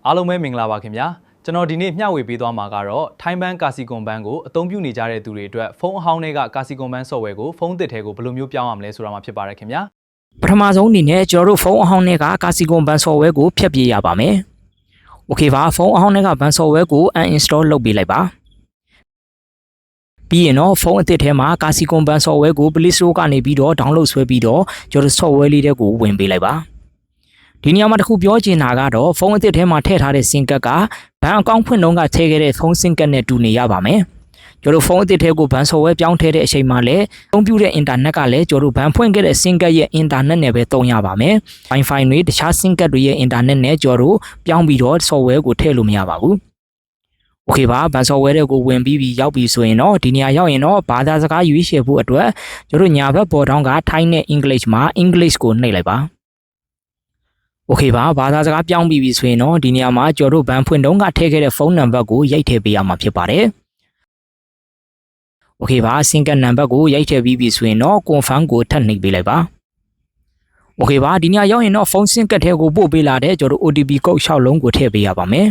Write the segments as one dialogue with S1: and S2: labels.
S1: အားလုံးပဲမင်္ဂလာပါခင်ဗျာကျွန်တော်ဒီနေ့မျှဝေပေးသွားမှာကတော့ထိုင်းဘန်းကာစီကွန်ဘန်းကိုအသုံးပြုနေကြတဲ့သူတွေအတွက်ဖုန်းအဟောင်းတွေကကာစီကွန်ဘန်း software ကိုဖုန်းသစ်ထဲကိုဘယ်လိုမျိုးပြောင်းရမလဲဆိုတာမှာဖြစ်ပါတယ်ခင်ဗျာ
S2: ပထမဆုံးအနေနဲ့ကျွန်တော်တို့ဖုန်းအဟောင်းတွေကကာစီကွန်ဘန်း software ကိုဖျက်ပြေးရပါမယ်။ Okay ပါဖုန်းအဟောင်းတွေကဘန်း software ကို uninstall လုပ်ပေးလိုက်ပါပြီးရင်တော့ဖုန်းအသစ်ထဲမှာကာစီကွန်ဘန်း software ကို Play Store ကနေပြီးတော့ download ဆွဲပြီးတော့ကျွန်တော် software လေးတွေကိုဝင်ပေးလိုက်ပါဒီနေရာမှာတစ်ခုပြောချင်တာကတော့ဖုန်းအသစ်ထဲမှာထည့်ထားတဲ့ SIM ကတ်ကဘဏ်အကောင့်ဖွင့်တုန်းကထည့်ခဲ့တဲ့ဖုန်း SIM ကတ်နဲ့တူနေရပါမယ်ကျွန်တော်ဖုန်းအသစ်ထဲကိုဘဏ် software ပြောင်းထည့်တဲ့အချိန်မှာလည်းအသုံးပြုတဲ့ internet ကလည်းကျွန်တော်ဘဏ်ဖွင့်ခဲ့တဲ့ SIM ကတ်ရဲ့ internet နဲ့ပဲသုံးရပါမယ် Wi-Fi တွေတခြား SIM ကတ်တွေရဲ့ internet နဲ့ကျွန်တော်ပြောင်းပြီးတော့ software ကိုထည့်လို့မရပါဘူးOkay ပါဘန် software တွေကိုဝင်ပြီးရောက်ပြီဆိုရင်တော့ဒီနေရာရောက်ရင်တော့ဘာသာစကားရွေးချယ်ဖို့အတွက်ကျွန်တော်ညာဘက်ပေါ်ထောင်းက Thai နဲ့ English မှာ English ကိုနှိပ်လိုက်ပါ Okay ပါဘာသာစကားပြောင်းပြီးပြီဆိုရင်တော့ဒီနေရာမှာကျွန်တော်ဘန်ဖွင့်တုန်းကထည့်ခဲ့တဲ့ဖုန်းနံပါတ်ကိုရိုက်ထည့်ပေးရမှာဖြစ်ပါတယ် Okay ပါ SIM ကတ်နံပါတ်ကိုရိုက်ထည့်ပြီးပြီဆိုရင်တော့ confirm ကိုထပ်နှိပ်ပေးလိုက်ပါ Okay ပါဒီနေရာရောက်ရင်တော့ဖုန်း SIM ကတ်ထဲကိုပို့ပေးလာတဲ့ကျွန်တော် OTP ကုတ်6လုံးကိုထည့်ပေးရပါမယ်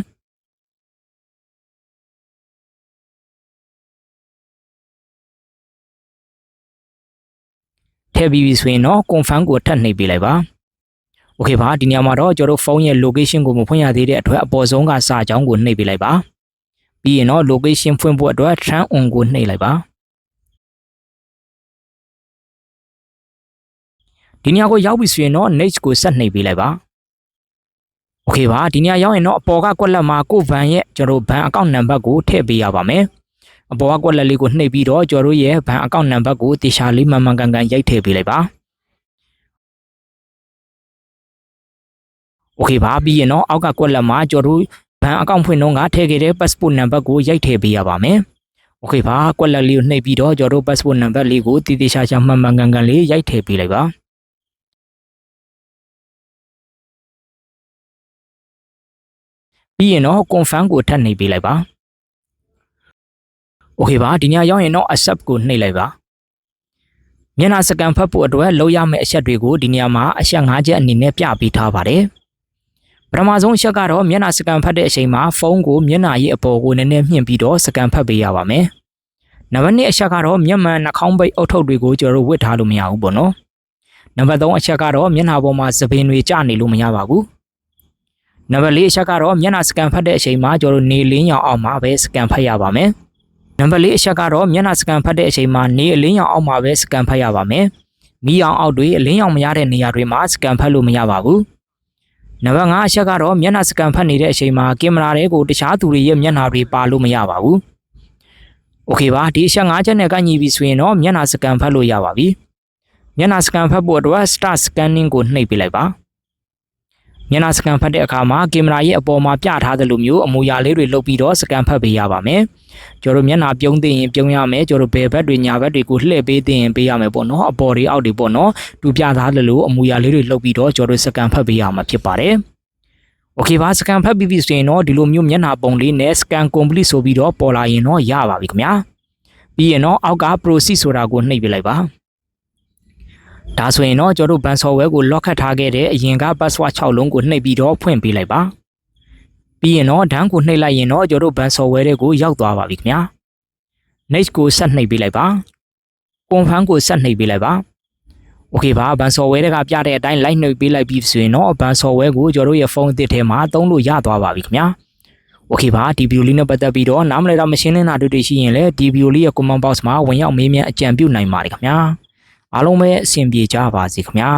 S2: ထည့်ပြီးပြီဆိုရင်တော့ confirm ကိုထပ်နှိပ်ပေးလိုက်ပါ Okay ပါဒီနေရာမှာတော့ကျွန်တော်ဖုန်းရဲ့ location ကိုမဖွင့်ရသေးတဲ့အတွက်အပေါ်ဆုံးကစာကြောင်းကိုနှိပ်ပေးလိုက်ပါပြီးရင်တော့ location ဖွင့်ဖို့အတွက် turn on ကိုနှိပ်လိုက်ပါဒီနေရာကိုရောက်ပြီဆိုရင်တော့ next ကိုဆက်နှိပ်ပေးလိုက်ပါ Okay ပါဒီနေရာရောက်ရင်တော့အပေါ်ကကွက်လက်မှာကိုဗန်ရဲ့ကျွန်တော်ဘန်အကောင့်နံပါတ်ကိုထည့်ပေးရပါမယ်အပေါ်ကကွက်လက်လေးကိုနှိပ်ပြီးတော့ကျွန်တော်ရဲ့ဘန်အကောင့်နံပါတ်ကိုတေချာလေးမှန်မှန်ကန်ကန်ရိုက်ထည့်ပေးလိုက်ပါ Okay ပါပြီးရင်တော့အောက်ကကွက်လက်မှာကျွန်တော်ဘန်အကောင့်ဖွင့်တော့ကထည့်ခဲ့တဲ့ passport နံပါတ်ကိုရိုက်ထည့်ပေးရပါမယ် Okay ပါကွက်လက်လေးကိုနှိပ်ပြီးတော့ကျွန်တော် passport နံပါတ်လေးကိုတေချာချာမှန်မှန်ကန်ကန်လေးရိုက်ထည့်ပေးလိုက်ပါပြီးရင်တော့ confirm ကိုထပ်နှိပ်ပေးလိုက်ပါ Okay ပါဒီညရောက်ရင်တော့ accept ကိုနှိပ်လိုက်ပါမျက်နှာစကန်ဖတ်ဖို့အတွက်လောက်ရမယ့်အချက်တွေကိုဒီနေရာမှာအချက်5ချက်အနေနဲ့ပြပေးထားပါတယ်ပထမဆုံးအချက်ကတော့မျက်နှာစကန်ဖတ်တဲ့အချိန်မှာဖုန်းကိုမျက်နှာရဲ့အပေါ်ကိုနည်းနည်းမြင့်ပြီးတော့စကန်ဖတ်ပေးရပါမယ်နံပါတ်2အချက်ကတော့မျက်မှန်နှာခေါင်းပိတ်အုပ်ထုပ်တွေကိုကျွန်တော်ဝတ်ထားလို့မရဘူးပေါ့နော်နံပါတ်3အချက်ကတော့မျက်နှာပေါ်မှာသပင်တွေကျနေလို့မရပါဘူးနံပါတ်4အချက်ကတော့မျက်နှာစကန်ဖတ်တဲ့အချိန်မှာကျွန်တော်နေလင်းရောင်အောက်မှာပဲစကန်ဖတ်ရပါမယ်နံပါတ်4အချက်ကတော့မျက်နှာစကန်ဖတ်တဲ့အချိန်မှာနေအလင်းရောင်အောက်မှာပဲစကန်ဖတ်ရပါမယ်မီးရောင်အောက်တွေအလင်းရောင်မရတဲ့နေရာတွေမှာစကန်ဖတ်လို့မရပါဘူးနံပါတ်5အချက်ကတော့မျက်နှာစကန်ဖတ်နေတဲ့အချိန်မှာကင်မရာတွေကိုတခြားသူတွေရဲ့မျက်နှာတွေပါလို့မရပါဘူး Okay ပါဒီအချက်5ချက်နဲ့ကညီပြီဆိုရင်တော့မျက်နှာစကန်ဖတ်လို့ရပါပြီမျက်နှာစကန်ဖတ်ဖို့အတွက် start scanning ကိုနှိပ်ပေးလိုက်ပါမျက်နှာစကန်ဖတ်တဲ့အခါမှာကင်မရာရဲ့အပေါ်မှာပြထားသလိုမျိုးအမူအရာလေးတွေလုပ်ပြီးတော့စကန်ဖတ်ပေးရပါမယ်ကျွန်တော်မျက်နှာပြုံးသိရင်ပြုံးရမယ်ကျွန်တော်ဘယ်ဘက်တွေညာဘက်တွေကိုလှည့်ပေးသိရင်ပေးရမယ်ပေါ့နော်အပေါ်တွေအောက်တွေပေါ့နော်တူပြထားသလိုအမူအရာလေးတွေလုပ်ပြီးတော့ကျွန်တော်စကန်ဖတ်ပေးရမှာဖြစ်ပါတယ် Okay ပါစကန်ဖတ်ပြီးပြီဆိုရင်တော့ဒီလိုမျိုးမျက်နှာပုံလေးနဲ့ scan complete ဆိုပြီးတော့ပေါ်လာရင်တော့ရပါပြီခင်ဗျာပြီးရင်တော့အောက်က proceed ဆိုတာကိုနှိပ်ပေးလိုက်ပါဒါဆိုရင်တော့ကျွန်တော်ဘန် software ကို lock ခတ်ထားခဲ့တဲ့အရင်က password 6လုံးကိုနှိပ်ပြီးတော့ဖွင့်ပေးလိုက်ပါပြီးရင်တော့ဒန်းကိုနှိပ်လိုက်ရင်တော့ကျွန်တော်ဘန် software တွေကိုရောက်သွားပါပြီခင်ဗျာ next ကိုဆက်နှိပ်ပေးလိုက်ပါ confirm ကိုဆက်နှိပ်ပေးလိုက်ပါ Okay ပါဘန် software တွေကပြတဲ့အတိုင်း like နှိပ်ပေးလိုက်ပြီးဆိုရင်တော့ဘန် software ကိုကျွန်တော်ရဲ့ဖုန်းအသစ်ထဲမှာသုံးလို့ရသွားပါပြီခင်ဗျာ Okay ပါဒီဗီဒီယိုလေးနဲ့ပတ်သက်ပြီးတော့နားမလည်တာမရှင်းလင်းတာတွေရှိရင်လည်းဒီဗီဒီယိုလေးရဲ့ comment box မှာဝင်ရောက်မေးမြန်းအကြံပြုနိုင်ပါတယ်ခင်ဗျာအားလုံးပဲအဆင်ပြေကြပါစေခင်ဗျာ